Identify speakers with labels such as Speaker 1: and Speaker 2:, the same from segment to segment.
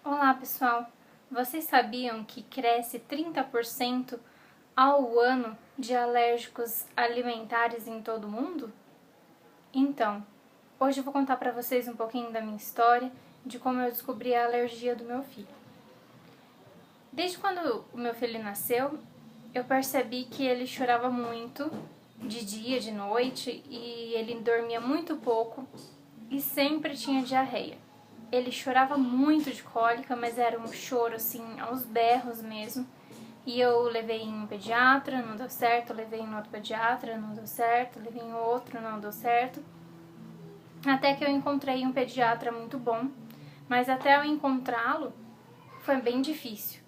Speaker 1: Olá, pessoal! Vocês sabiam que cresce 30% ao ano de alérgicos alimentares em todo o mundo? Então, hoje eu vou contar para vocês um pouquinho da minha história, de como eu descobri a alergia do meu filho. Desde quando o meu filho nasceu, eu percebi que ele chorava muito, de dia, de noite, e ele dormia muito pouco e sempre tinha diarreia. Ele chorava muito de cólica, mas era um choro assim, aos berros mesmo. E eu levei em um pediatra, não deu certo, levei em outro pediatra, não deu certo, levei em outro, não deu certo. Até que eu encontrei um pediatra muito bom, mas até eu encontrá-lo foi bem difícil.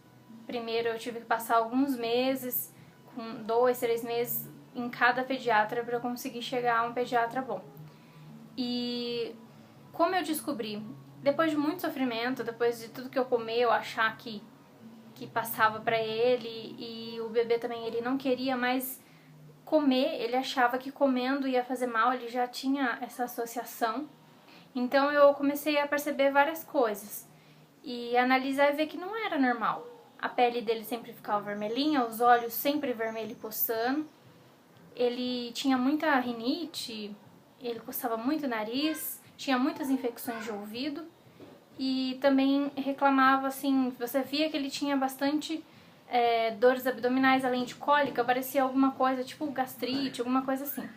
Speaker 1: Primeiro eu tive que passar alguns meses, com 2, 3 meses em cada pediatra para eu conseguir chegar a um pediatra bom. E como eu descobri? Depois de muito sofrimento, depois de tudo que eu comer, eu achar que passava pra ele, e o bebê também, ele não queria mais comer, ele achava que comendo ia fazer mal, ele já tinha essa associação. Então eu comecei a perceber várias coisas e analisar e ver que não era normal. A pele dele sempre ficava vermelhinha, os olhos sempre vermelho e coçando. Ele tinha muita rinite, ele coçava muito o nariz, tinha muitas infecções de ouvido e também reclamava, assim, você via que ele tinha bastante dores abdominais, além de cólica, parecia alguma coisa, tipo gastrite, alguma coisa assim,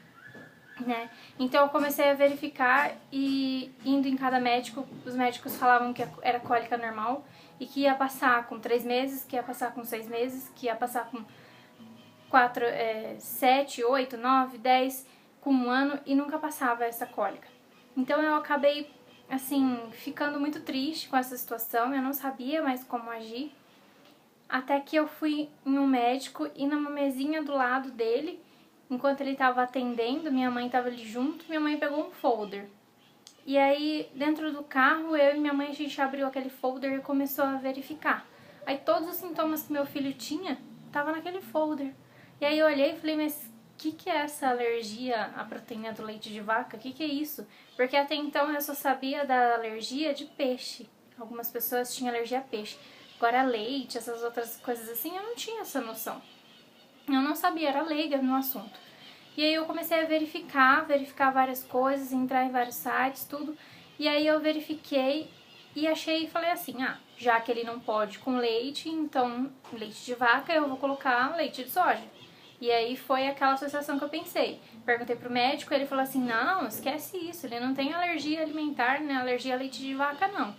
Speaker 1: né? Então eu comecei a verificar e indo em cada médico, os médicos falavam que era cólica normal e que ia passar com 3 meses, que ia passar com 6 meses, que ia passar com 4, 7, 8, 9, 10, com um ano, e nunca passava essa cólica. Então eu acabei, assim, ficando muito triste com essa situação, eu não sabia mais como agir, até que eu fui em um médico e numa mesinha do lado dele, enquanto ele estava atendendo, minha mãe estava ali junto, minha mãe pegou um folder. E aí, dentro do carro, eu e minha mãe, a gente abriu aquele folder e começou a verificar. Aí todos os sintomas que meu filho tinha, estavam naquele folder. E aí eu olhei e falei, mas o que é essa alergia à proteína do leite de vaca? O que é isso? Porque até então eu só sabia da alergia de peixe. Algumas pessoas tinham alergia a peixe. Agora leite, essas outras coisas assim, eu não tinha essa noção. Eu não sabia, era leiga no assunto. E aí eu comecei a verificar várias coisas, entrar em vários sites, tudo. E aí eu verifiquei e achei e falei assim, já que ele não pode com leite, então leite de vaca, eu vou colocar leite de soja. E aí foi aquela associação que eu pensei. Perguntei pro médico, ele falou assim, não, esquece isso, ele não tem alergia alimentar, né, alergia a leite de vaca não.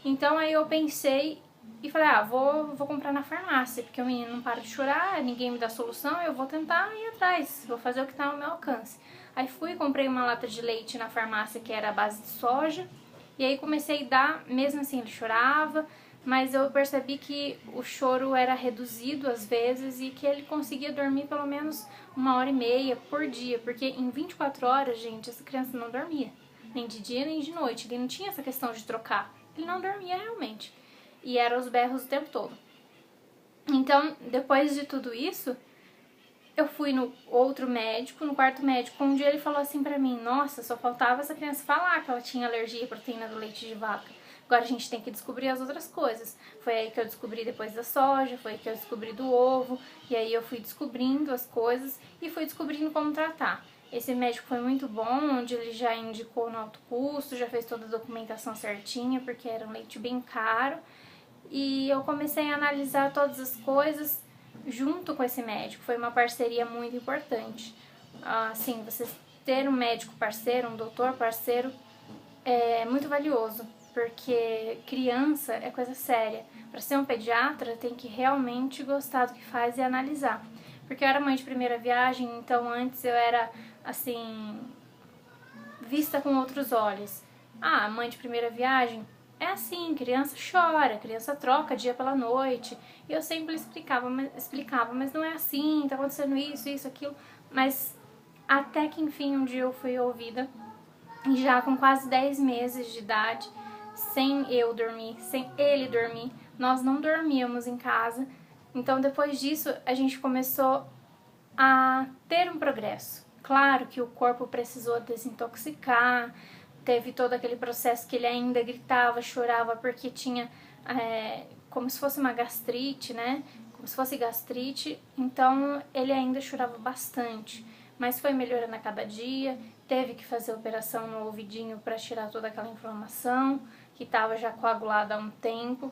Speaker 1: Então aí eu pensei e falei, vou comprar na farmácia, porque o menino não para de chorar, ninguém me dá solução, eu vou tentar ir atrás, vou fazer o que está ao meu alcance. Aí fui, comprei uma lata de leite na farmácia que era a base de soja, e aí comecei a dar, mesmo assim ele chorava, mas eu percebi que o choro era reduzido às vezes e que ele conseguia dormir pelo menos 1h30 por dia, porque em 24 horas, gente, essa criança não dormia, nem de dia nem de noite, ele não tinha essa questão de trocar, ele não dormia realmente. E eram os berros o tempo todo. Então, depois de tudo isso, eu fui no outro médico, no quarto médico, um dia ele falou assim pra mim, nossa, só faltava essa criança falar que ela tinha alergia à proteína do leite de vaca. Agora a gente tem que descobrir as outras coisas. Foi aí que eu descobri depois da soja, foi aí que eu descobri do ovo, e aí eu fui descobrindo as coisas e fui descobrindo como tratar. Esse médico foi muito bom, onde ele já indicou no alto custo, já fez toda a documentação certinha, porque era um leite bem caro. E eu comecei a analisar todas as coisas junto com esse médico. Foi uma parceria muito importante. Assim, você ter um médico parceiro, um doutor parceiro, é muito valioso, porque criança é coisa séria. Para ser um pediatra, tem que realmente gostar do que faz e analisar. Porque eu era mãe de primeira viagem, então antes eu era, assim, vista com outros olhos. Mãe de primeira viagem é assim, criança chora, criança troca dia pela noite. E eu sempre explicava, mas não é assim, tá acontecendo isso, aquilo. Mas até que enfim um dia eu fui ouvida, e já com quase 10 meses de idade, sem eu dormir, sem ele dormir, nós não dormíamos em casa. Então depois disso a gente começou a ter um progresso. Claro que o corpo precisou desintoxicar, teve todo aquele processo que ele ainda gritava, chorava porque tinha como se fosse uma gastrite, né? Como se fosse gastrite, então ele ainda chorava bastante, mas foi melhorando a cada dia, teve que fazer operação no ouvidinho para tirar toda aquela inflamação que estava já coagulada há um tempo.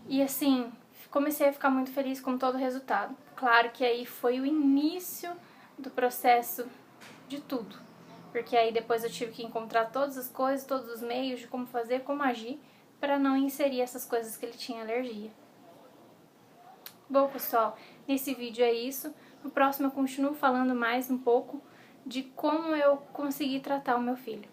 Speaker 1: E assim, comecei a ficar muito feliz com todo o resultado. Claro que aí foi o início do processo de tudo, porque aí depois eu tive que encontrar todas as coisas, todos os meios de como fazer, como agir, para não inserir essas coisas que ele tinha alergia. Bom, pessoal, nesse vídeo é isso. No próximo eu continuo falando mais um pouco de como eu consegui tratar o meu filho.